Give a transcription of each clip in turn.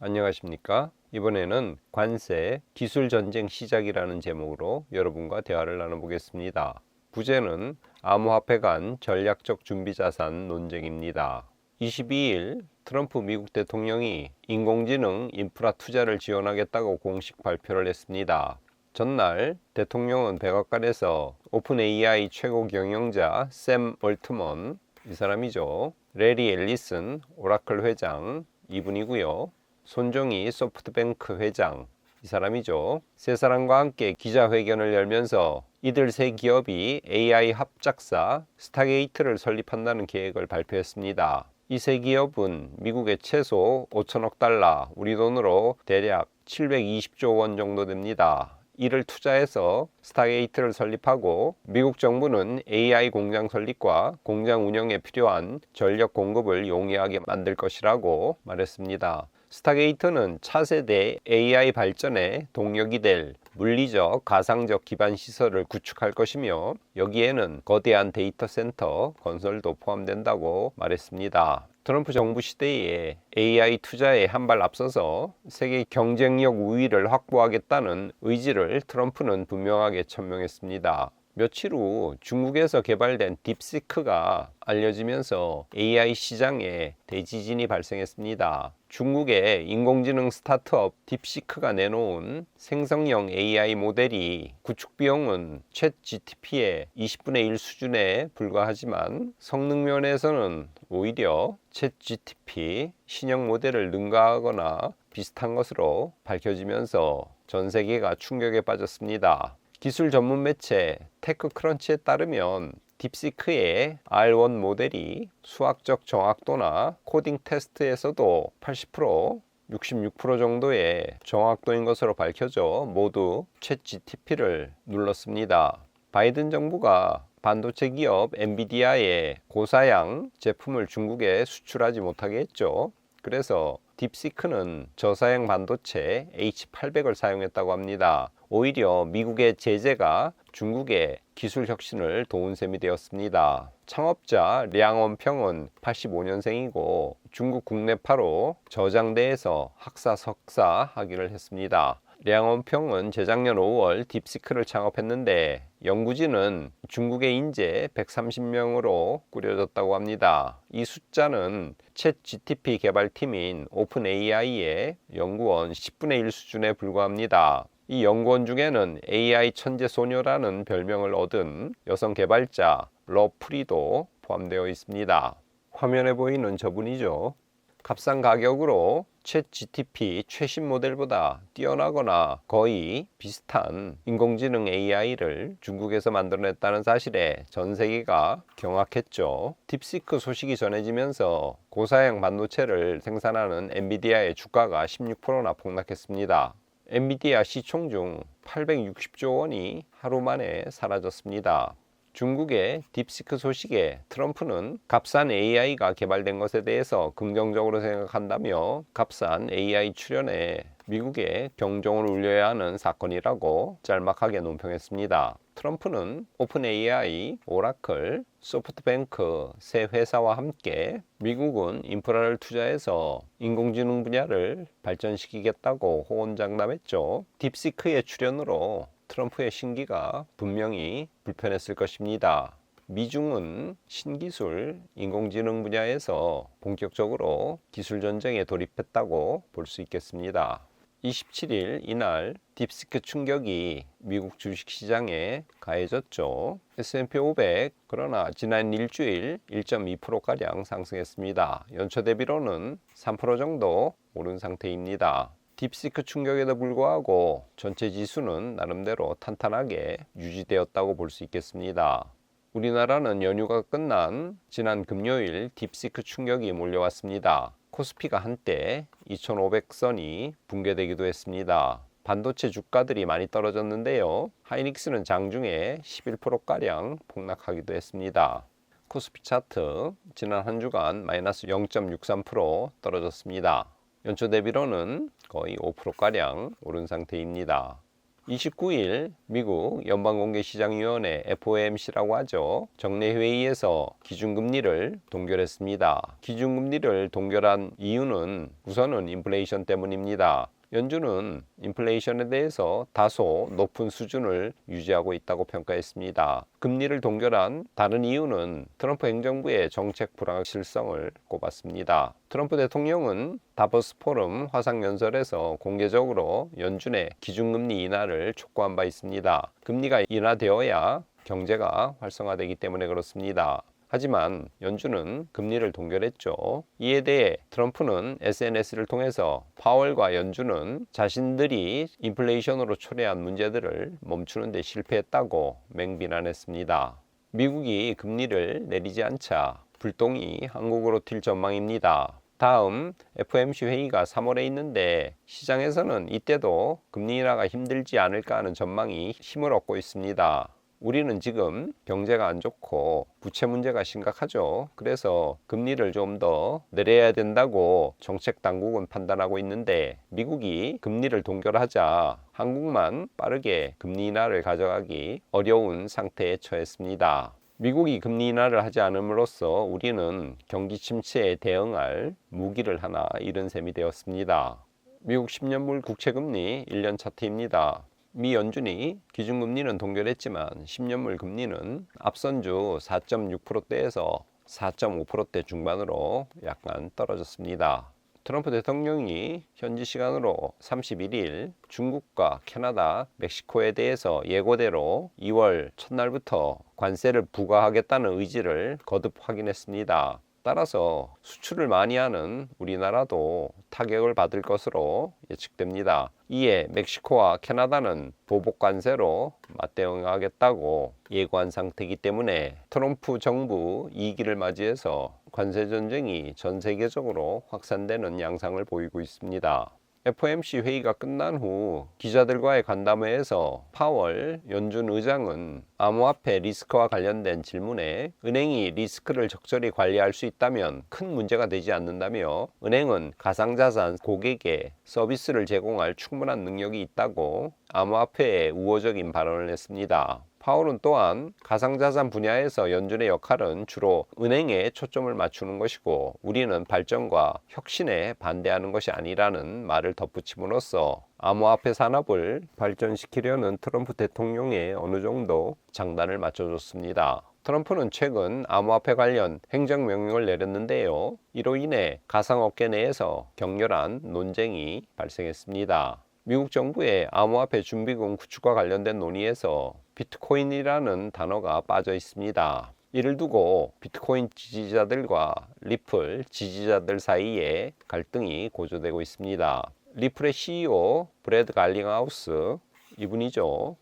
안녕하십니까? 이번에는 관세, 기술 전쟁 시작이라는 제목으로 여러분과 대화를 나눠보겠습니다. 부제는 암호화폐 간 전략적 준비자산 논쟁입니다. 22일 트럼프 미국 대통령이 인공지능 인프라 투자를 지원하겠다고 공식 발표를 했습니다. 전날 대통령은 백악관에서 오픈 AI 최고 경영자 샘 얼트먼, 이 사람이죠. 레리 앨리슨 오라클 회장, 이분이고요. 손정희 소프트뱅크 회장, 이 사람이죠. 세 사람과 함께 기자회견을 열면서 이들 세 기업이 AI 합작사 스타게이트를 설립한다는 계획을 발표했습니다. 이 세 기업은 미국의 최소 5천억 달러, 우리 돈으로 대략 720조 원 정도 됩니다. 이를 투자해서 스타게이트를 설립하고 미국 정부는 AI 공장 설립과 공장 운영에 필요한 전력 공급을 용이하게 만들 것이라고 말했습니다. 스타게이트는 차세대 AI 발전에 동력이 될 물리적, 가상적 기반 시설을 구축할 것이며 여기에는 거대한 데이터 센터 건설도 포함된다고 말했습니다. 트럼프 정부 시대에 AI 투자에 한 발 앞서서 세계 경쟁력 우위를 확보하겠다는 의지를 트럼프는 분명하게 천명했습니다. 며칠 후 중국에서 개발된 딥시크가 알려지면서 AI 시장에 대지진이 발생했습니다. 중국의 인공지능 스타트업 딥시크가 내놓은 생성형 AI 모델이 구축 비용은 챗 GTP의 20분의 1 수준에 불과하지만 성능 면에서는 오히려 챗 GTP 신형 모델을 능가하거나 비슷한 것으로 밝혀지면서 전 세계가 충격에 빠졌습니다. 기술 전문 매체 테크크런치에 따르면 딥시크의 R1 모델이 수학적 정확도나 코딩 테스트에서도 80%, 66% 정도의 정확도인 것으로 밝혀져 모두 챗 GTP를 눌렀습니다. 바이든 정부가 반도체 기업 엔비디아의 고사양 제품을 중국에 수출하지 못하게 했죠. 그래서 딥시크는 저사양 반도체 H800을 사용했다고 합니다. 오히려 미국의 제재가 중국의 기술 혁신을 도운 셈이 되었습니다. 창업자 량원평은 85년생이고 중국 국내파로 저장대에서 학사 석사 학위를 했습니다. 량원평은 재작년 5월 딥시크를 창업했는데 연구진은 중국의 인재 130명으로 꾸려졌다고 합니다. 이 숫자는 챗 GTP 개발팀인 오픈 AI의 연구원 10분의 1 수준에 불과합니다. 이 연구원 중에는 AI 천재 소녀라는 별명을 얻은 여성 개발자 러프리도 포함되어 있습니다. 화면에 보이는 저분이죠. 값싼 가격으로 챗 GTP 최신 모델보다 뛰어나거나 거의 비슷한 인공지능 AI를 중국에서 만들어냈다는 사실에 전 세계가 경악했죠. 딥시크 소식이 전해지면서 고사양 반도체를 생산하는 엔비디아의 주가가 16%나 폭락했습니다. 엔비디아 시총 중 860조 원이 하루 만에 사라졌습니다. 중국의 딥시크 소식에 트럼프는 값싼 AI가 개발된 것에 대해서 긍정적으로 생각한다며 값싼 AI 출연에 미국의 경종을 울려야 하는 사건이라고 짤막하게 논평했습니다. 트럼프는 오픈 AI, 오라클, 소프트뱅크 세 회사와 함께 미국은 인프라를 투자해서 인공지능 분야를 발전시키겠다고 호언장담했죠. 딥시크의 출연으로 트럼프의 신기가 분명히 불편했을 것입니다. 미중은 신기술, 인공지능 분야에서 본격적으로 기술 전쟁에 돌입했다고 볼 수 있겠습니다. 27일 이날 딥시크 충격이 미국 주식시장에 가해졌죠. S&P 500 그러나 지난 일주일 1.2%가량 상승했습니다. 연초 대비로는 3% 정도 오른 상태입니다. 딥시크 충격에도 불구하고 전체 지수는 나름대로 탄탄하게 유지되었다고 볼 수 있겠습니다. 우리나라는 연휴가 끝난 지난 금요일 딥시크 충격이 몰려왔습니다. 코스피가 한때 2500선이 붕괴되기도 했습니다. 반도체 주가들이 많이 떨어졌는데요. 하이닉스는 장중에 11%가량 폭락하기도 했습니다. 코스피 차트 지난 한 주간 마이너스 0.63% 떨어졌습니다. 연초 대비로는 거의 5%가량 오른 상태입니다. 29일 미국 연방공개시장위원회 FOMC라고 하죠. 정례 회의에서 기준금리를 동결했습니다. 기준금리를 동결한 이유는 우선은 인플레이션 때문입니다. 연준은 인플레이션에 대해서 다소 높은 수준을 유지하고 있다고 평가했습니다. 금리를 동결한 다른 이유는 트럼프 행정부의 정책 불확실성을 꼽았습니다. 트럼프 대통령은 다보스 포럼 화상연설에서 공개적으로 연준의 기준금리 인하를 촉구한 바 있습니다. 금리가 인하되어야 경제가 활성화되기 때문에 그렇습니다. 하지만 연준은 금리를 동결했죠. 이에 대해 트럼프는 SNS를 통해서 파월과 연준은 자신들이 인플레이션으로 초래한 문제들을 멈추는 데 실패했다고 맹비난했습니다. 미국이 금리를 내리지 않자 불똥이 한국으로 튈 전망입니다. 다음 FOMC 회의가 3월에 있는데 시장에서는 이때도 금리 인하가 힘들지 않을까 하는 전망이 힘을 얻고 있습니다. 우리는 지금 경제가 안 좋고 부채 문제가 심각하죠. 그래서 금리를 좀 더 내려야 된다고 정책 당국은 판단하고 있는데 미국이 금리를 동결하자 한국만 빠르게 금리 인하를 가져가기 어려운 상태에 처했습니다. 미국이 금리 인하를 하지 않음으로써 우리는 경기 침체에 대응할 무기를 하나 잃은 셈이 되었습니다. 미국 10년물 국채금리 1년 차트입니다. 미 연준이 기준금리는 동결했지만 10년물 금리는 앞선 주 4.6%대에서 4.5%대 중반으로 약간 떨어졌습니다. 트럼프 대통령이 현지 시간으로 31일 중국과 캐나다, 멕시코에 대해서 예고대로 2월 첫날부터 관세를 부과하겠다는 의지를 거듭 확인했습니다. 따라서 수출을 많이 하는 우리나라도 타격을 받을 것으로 예측됩니다. 이에 멕시코와 캐나다는 보복 관세로 맞대응하겠다고 예고한 상태이기 때문에 트럼프 정부 2기를 맞이해서 관세 전쟁이 전 세계적으로 확산되는 양상을 보이고 있습니다. FOMC 회의가 끝난 후 기자들과의 간담회에서 파월 연준 의장은 암호화폐 리스크와 관련된 질문에 은행이 리스크를 적절히 관리할 수 있다면 큰 문제가 되지 않는다며 은행은 가상자산 고객에 서비스를 제공할 충분한 능력이 있다고 암호화폐에 우호적인 발언을 했습니다. 파월은 또한 가상자산 분야에서 연준의 역할은 주로 은행에 초점을 맞추는 것이고 우리는 발전과 혁신에 반대하는 것이 아니라는 말을 덧붙임으로써 암호화폐 산업을 발전시키려는 트럼프 대통령의 어느 정도 장단을 맞춰줬습니다. 트럼프는 최근 암호화폐 관련 행정명령을 내렸는데요. 이로 인해 가상업계 내에서 격렬한 논쟁이 발생했습니다. 미국 정부의 암호화폐 준비금 구축과 관련된 논의에서 비트코인이라는 단어가 빠져 있습니다. 이를 두고 비트코인 지지자들과 리플 지지자들 사이에 갈등이 고조되고 있습니다. 리플의 CEO 브래드 갈링하우스 이분이죠.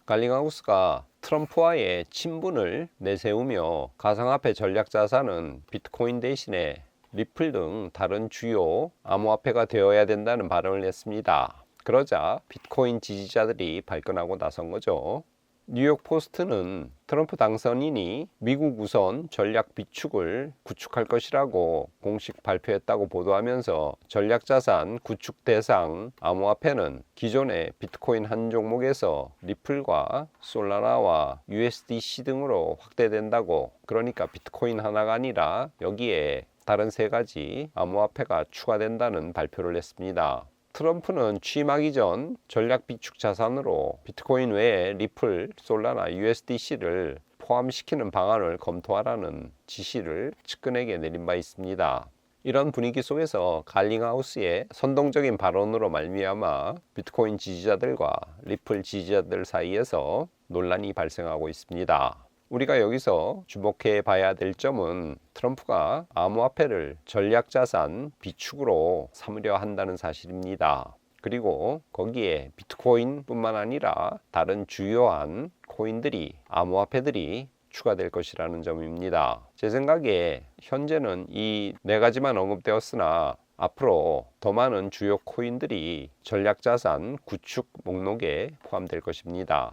갈링하우스가 트럼프와의 친분을 내세우며 가상화폐 전략자산은 비트코인 대신에 리플 등 다른 주요 암호화폐가 되어야 된다는 발언을 했습니다. 그러자 비트코인 지지자들이 발끈하고 나선 거죠. 뉴욕 포스트는 트럼프 당선인이 미국 우선 전략 비축을 구축할 것이라고 공식 발표했다고 보도하면서 전략자산 구축 대상 암호화폐는 기존의 비트코인 한 종목에서 리플과 솔라나와 USDC 등으로 확대된다고, 그러니까 비트코인 하나가 아니라 여기에 다른 3가지 암호화폐가 추가된다는 발표를 했습니다. 트럼프는 취임하기 전 전략 비축 자산으로 비트코인 외에 리플, 솔라나, USDC를 포함시키는 방안을 검토하라는 지시를 측근에게 내린 바 있습니다. 이런 분위기 속에서 갈링하우스의 선동적인 발언으로 말미암아 비트코인 지지자들과 리플 지지자들 사이에서 논란이 발생하고 있습니다. 우리가 여기서 주목해 봐야 될 점은 트럼프가 암호화폐를 전략자산 비축으로 삼으려 한다는 사실입니다. 그리고 거기에 비트코인 뿐만 아니라 다른 주요한 코인들이, 암호화폐들이 추가될 것이라는 점입니다. 제 생각에 현재는 이 4가지만 언급되었으나 앞으로 더 많은 주요 코인들이 전략자산 구축 목록에 포함될 것입니다.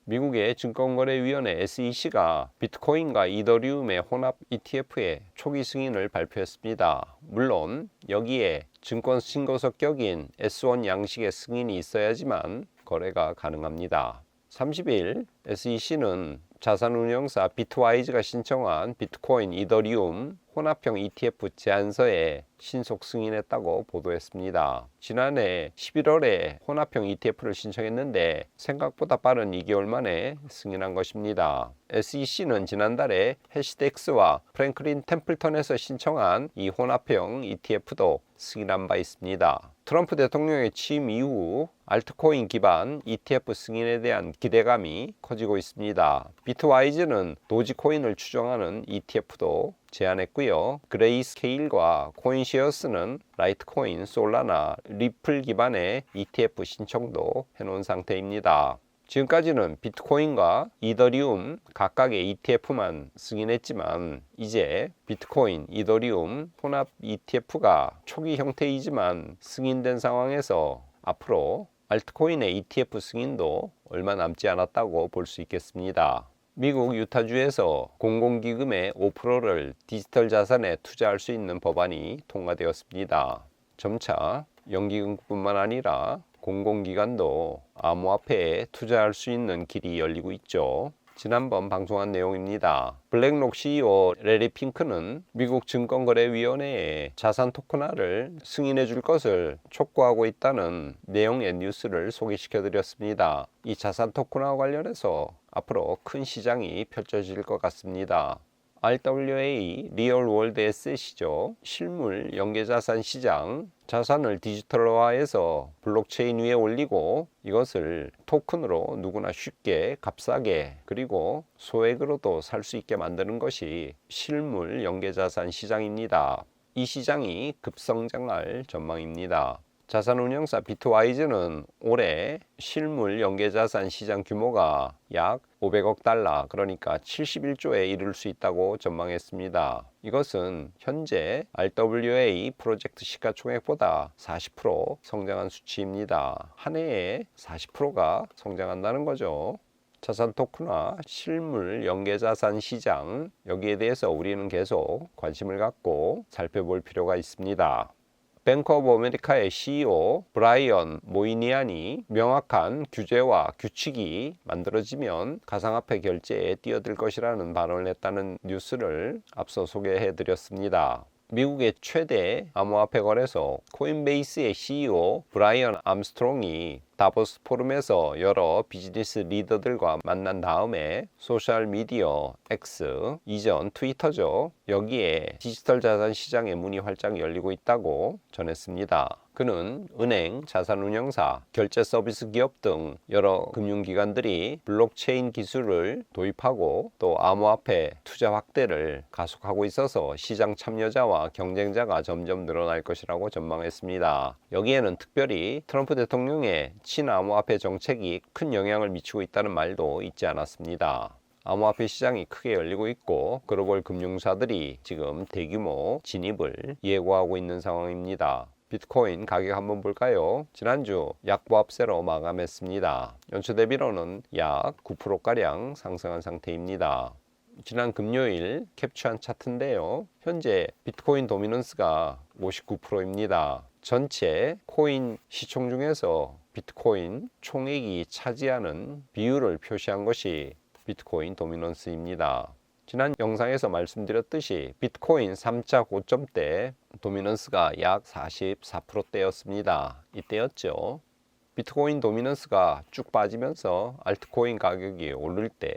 미국의 증권거래위원회 SEC가 비트코인과 이더리움의 혼합 ETF의 초기 승인을 발표했습니다. 물론 여기에 증권 신고 성격인 S1 양식의 승인이 있어야지만 거래가 가능합니다. 30일 SEC는 자산운용사 비트와이즈가 신청한 비트코인, 이더리움 혼합형 ETF 제안서에 신속 승인했다고 보도했습니다. 지난해 11월에 혼합형 ETF를 신청했는데 생각보다 빠른 2개월 만에 승인한 것입니다. SEC는 지난달에 해시덱스와 프랭클린 템플턴에서 신청한 이 혼합형 ETF도 승인한 바 있습니다. 트럼프 대통령의 취임 이후 알트코인 기반 ETF 승인에 대한 기대감이 커지고 있습니다. 비트와이즈는 도지코인을 추종하는 ETF도 제안했고요. 그레이스케일과 코인시어스는 라이트코인, 솔라나, 리플 기반의 ETF 신청도 해놓은 상태입니다. 지금까지는 비트코인과 이더리움 각각의 ETF만 승인했지만 이제 비트코인, 이더리움 혼합 ETF가 초기 형태이지만 승인된 상황에서 앞으로 알트코인의 ETF 승인도 얼마 남지 않았다고 볼 수 있겠습니다. 미국 유타주에서 공공기금의 5%를 디지털 자산에 투자할 수 있는 법안이 통과되었습니다. 점차 연기금뿐만 아니라 공공기관도 암호화폐에 투자할 수 있는 길이 열리고 있죠. 지난번 방송한 내용입니다. 블랙록 CEO 레리 핑크는 미국 증권거래위원회에 자산 토큰화를 승인해 줄 것을 촉구하고 있다는 내용의 뉴스를 소개시켜 드렸습니다. 이 자산 토큰화 관련해서 앞으로 큰 시장이 펼쳐질 것 같습니다. RWA, 리얼 월드 에셋이죠. 실물 연계자산 시장, 자산을 디지털화해서 블록체인 위에 올리고 이것을 토큰으로 누구나 쉽게 값싸게 그리고 소액으로도 살 수 있게 만드는 것이 실물 연계자산 시장입니다. 이 시장이 급성장할 전망입니다. 자산운용사 비트와이즈는 올해 실물 연계자산 시장 규모가 약 500억 달러, 그러니까 71조에 이를 수 있다고 전망했습니다. 이것은 현재 RWA 프로젝트 시가총액보다 40% 성장한 수치입니다. 한 해에 40%가 성장한다는 거죠. 자산 토큰화, 실물 연계자산 시장, 여기에 대해서 우리는 계속 관심을 갖고 살펴볼 필요가 있습니다. 뱅크 오브 아메리카의 CEO 브라이언 모이니안이 명확한 규제와 규칙이 만들어지면 가상화폐 결제에 뛰어들 것이라는 발언을 했다는 뉴스를 앞서 소개해 드렸습니다. 미국의 최대 암호화폐 거래소 코인베이스의 CEO 브라이언 암스트롱이 다보스 포럼에서 여러 비즈니스 리더들과 만난 다음에 소셜미디어 X, 이전 트위터죠. 여기에 디지털 자산 시장의 문이 활짝 열리고 있다고 전했습니다. 그는 은행, 자산운용사, 결제 서비스 기업 등 여러 금융기관들이 블록체인 기술을 도입하고 또 암호화폐 투자 확대를 가속하고 있어서 시장 참여자와 경쟁자가 점점 늘어날 것이라고 전망했습니다. 여기에는 특별히 트럼프 대통령의 친암호화폐 정책이 큰 영향을 미치고 있다는 말도 잊지 않았습니다. 암호화폐 시장이 크게 열리고 있고 글로벌 금융사들이 지금 대규모 진입을 예고하고 있는 상황입니다. 비트코인 가격 한번 볼까요? 지난주 약보합세로 마감했습니다. 연초 대비로는 약 9%가량 상승한 상태입니다. 지난 금요일 캡처한 차트인데요. 현재 비트코인 도미넌스가 59%입니다. 전체 코인 시총 중에서 비트코인 총액이 차지하는 비율을 표시한 것이 비트코인 도미넌스입니다. 지난 영상에서 말씀드렸듯이 비트코인 3차 고점대 도미넌스가 약 44%대였습니다. 이때였죠. 비트코인 도미넌스가 쭉 빠지면서 알트코인 가격이 오를 때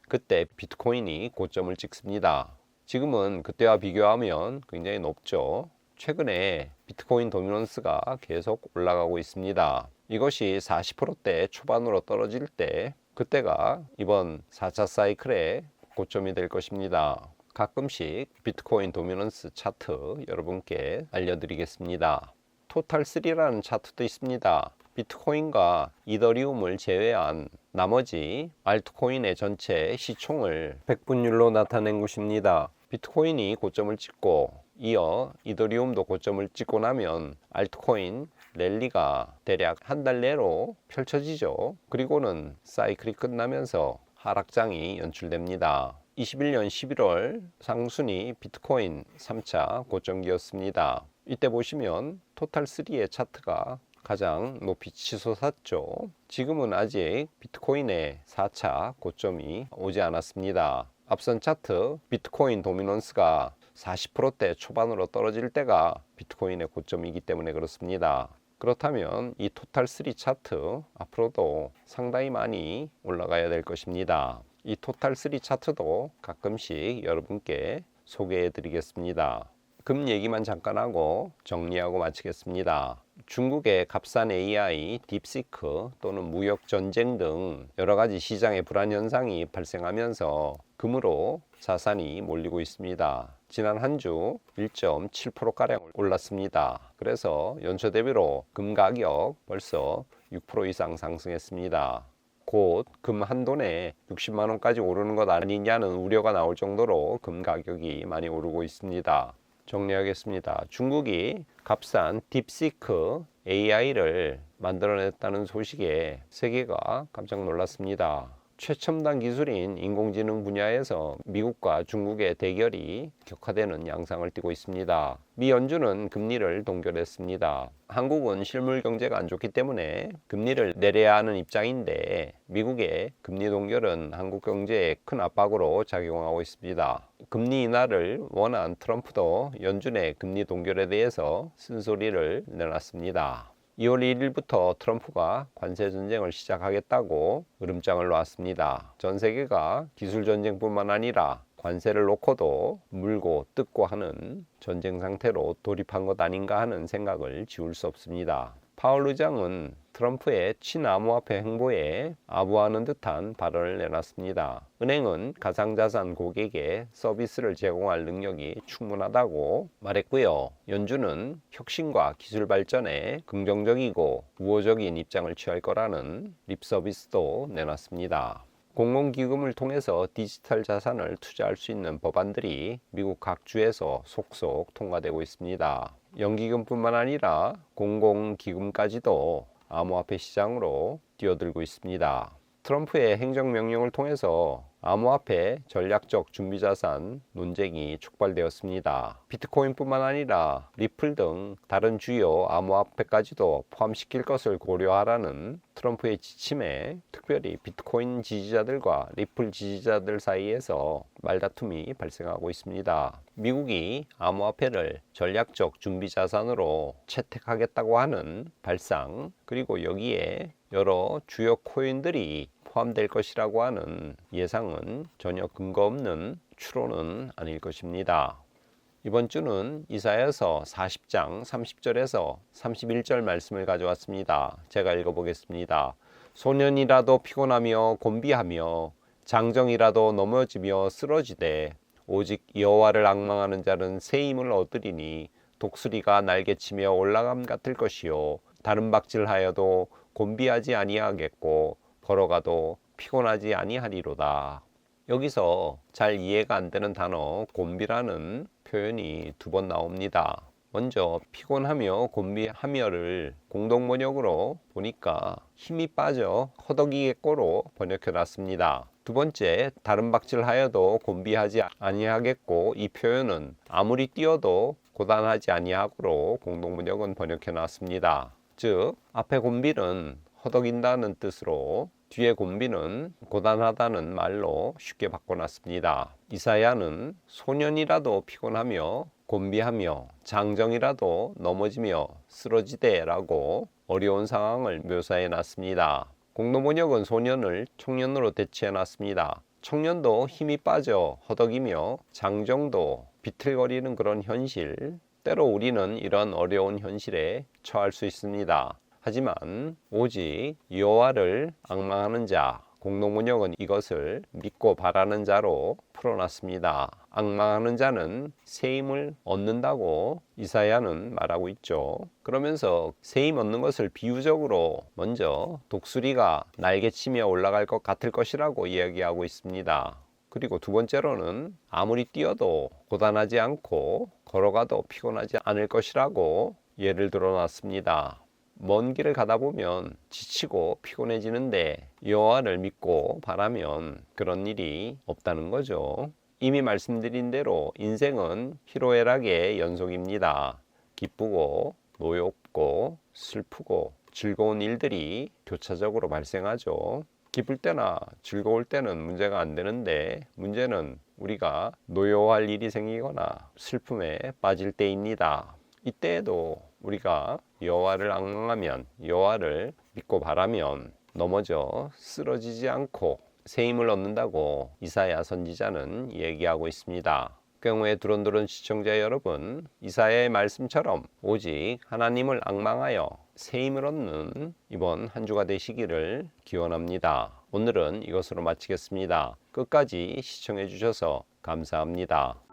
그때 비트코인이 고점을 찍습니다. 지금은 그때와 비교하면 굉장히 높죠. 최근에 비트코인 도미넌스가 계속 올라가고 있습니다. 이것이 40%대 초반으로 떨어질 때 그때가 이번 4차 사이클의 고점이 될 것입니다. 가끔씩 비트코인 도미넌스 차트 여러분께 알려드리겠습니다. 토탈3라는 차트도 있습니다. 비트코인과 이더리움을 제외한 나머지 알트코인의 전체 시총을 백분율로 나타낸 것입니다. 비트코인이 고점을 찍고 이어 이더리움도 고점을 찍고 나면 알트코인 랠리가 대략 한 달 내로 펼쳐지죠. 그리고는 사이클이 끝나면서 하락장이 연출됩니다. 21년 11월 상순이 비트코인 3차 고점기였습니다. 이때 보시면 토탈3의 차트가 가장 높이 치솟았죠. 지금은 아직 비트코인의 4차 고점이 오지 않았습니다. 앞선 차트 비트코인 도미넌스가 40%대 초반으로 떨어질 때가 비트코인의 고점이기 때문에 그렇습니다. 그렇다면 이 토탈3 차트 앞으로도 상당히 많이 올라가야 될 것입니다. 이 토탈3 차트도 가끔씩 여러분께 소개해 드리겠습니다. 금 얘기만 잠깐 하고 정리하고 마치겠습니다. 중국의 값싼 AI, 딥시크 또는 무역 전쟁 등 여러 가지 시장의 불안 현상이 발생하면서 금으로 자산이 몰리고 있습니다. 지난 한 주 1.7%가량 올랐습니다. 그래서 연초 대비로 금 가격 벌써 6% 이상 상승했습니다. 곧 금 한 돈에 60만 원까지 오르는 것 아니냐는 우려가 나올 정도로 금 가격이 많이 오르고 있습니다. 정리하겠습니다. 중국이 값싼 딥시크 AI를 만들어냈다는 소식에 세계가 깜짝 놀랐습니다. 최첨단 기술인 인공지능 분야에서 미국과 중국의 대결이 격화되는 양상을 띠고 있습니다. 미 연준은 금리를 동결했습니다. 한국은 실물 경제가 안 좋기 때문에 금리를 내려야 하는 입장인데 미국의 금리 동결은 한국 경제에 큰 압박으로 작용하고 있습니다. 금리 인하를 원한 트럼프도 연준의 금리 동결에 대해서 쓴소리를 내놨습니다. 2월 1일부터 트럼프가 관세 전쟁을 시작하겠다고 으름장을 놓았습니다. 전 세계가 기술 전쟁뿐만 아니라 관세를 놓고도 물고 뜯고 하는 전쟁 상태로 돌입한 것 아닌가 하는 생각을 지울 수 없습니다. 파월 의장은 트럼프의 친암호화폐 행보에 아부하는 듯한 발언을 내놨습니다. 은행은 가상자산 고객에 서비스를 제공할 능력이 충분하다고 말했고요. 연준은 혁신과 기술 발전에 긍정적이고 우호적인 입장을 취할 거라는 립서비스도 내놨습니다. 공공기금을 통해서 디지털 자산을 투자할 수 있는 법안들이 미국 각 주에서 속속 통과되고 있습니다. 연기금뿐만 아니라 공공기금까지도 암호화폐 시장으로 뛰어들고 있습니다. 트럼프의 행정명령을 통해서 암호화폐 전략적 준비자산 논쟁이 촉발되었습니다. 비트코인뿐만 아니라 리플 등 다른 주요 암호화폐까지도 포함시킬 것을 고려하라는 트럼프의 지침에 특별히 비트코인 지지자들과 리플 지지자들 사이에서 말다툼이 발생하고 있습니다. 미국이 암호화폐를 전략적 준비자산으로 채택하겠다고 하는 발상, 그리고 여기에 여러 주요 코인들이 포함될 것이라고 하는 예상은 전혀 근거 없는 추론은 아닐 것입니다. 이번 주는 이사야서 40장 30절에서 31절 말씀을 가져왔습니다. 제가 읽어보겠습니다. 소년이라도 피곤하며 곤비하며 장정이라도 넘어지며 쓰러지되 오직 여호와를 앙망하는 자는 새 힘을 얻으리니 독수리가 날개치며 올라감 같을 것이요 다른 박질하여도 곤비하지 아니하겠고 걸어가도 피곤하지 아니하리로다. 여기서 잘 이해가 안 되는 단어 곤비라는 표현이 두 번 나옵니다. 먼저 피곤하며 곤비하며를 공동번역으로 보니까 힘이 빠져 허덕이겠고로 번역해 놨습니다. 두 번째 다른 박질하여도 곤비하지 아니하겠고 이 표현은 아무리 뛰어도 고단하지 아니하고로 공동번역은 번역해 놨습니다. 즉 앞에 곤비는 허덕인다는 뜻으로 뒤에 곤비는 고단하다는 말로 쉽게 바꿔놨습니다. 이사야는 소년이라도 피곤하며 곤비하며 장정이라도 넘어지며 쓰러지되라고 어려운 상황을 묘사해 놨습니다. 공동번역은 소년을 청년으로 대체해 놨습니다. 청년도 힘이 빠져 허덕이며 장정도 비틀거리는 그런 현실, 때로 우리는 이런 어려운 현실에 처할 수 있습니다. 하지만 오직 여호와를 앙망하는 자, 공동번역은 이것을 믿고 바라는 자로 풀어놨습니다. 앙망하는 자는 새 힘을 얻는다고 이사야는 말하고 있죠. 그러면서 새 힘 얻는 것을 비유적으로 먼저 독수리가 날개치며 올라갈 것 같을 것이라고 이야기하고 있습니다. 그리고 두 번째로는 아무리 뛰어도 고단하지 않고 걸어가도 피곤하지 않을 것이라고 예를 들어놨습니다. 먼 길을 가다 보면 지치고 피곤해지는데 여호와를 믿고 바라면 그런 일이 없다는 거죠. 이미 말씀드린 대로 인생은 희로애락의 연속입니다. 기쁘고 노엽고 슬프고 즐거운 일들이 교차적으로 발생하죠. 기쁠 때나 즐거울 때는 문제가 안 되는데 문제는 우리가 노여워할 일이 생기거나 슬픔에 빠질 때입니다. 이때에도 우리가 여호와를 앙망하면, 여호와를 믿고 바라면 넘어져 쓰러지지 않고 새 힘을 얻는다고 이사야 선지자는 얘기하고 있습니다. 그 경우에 두런두런 시청자 여러분, 이사야의 말씀처럼 오직 하나님을 앙망하여 새 힘을 얻는 이번 한 주가 되시기를 기원합니다. 오늘은 이것으로 마치겠습니다. 끝까지 시청해 주셔서 감사합니다.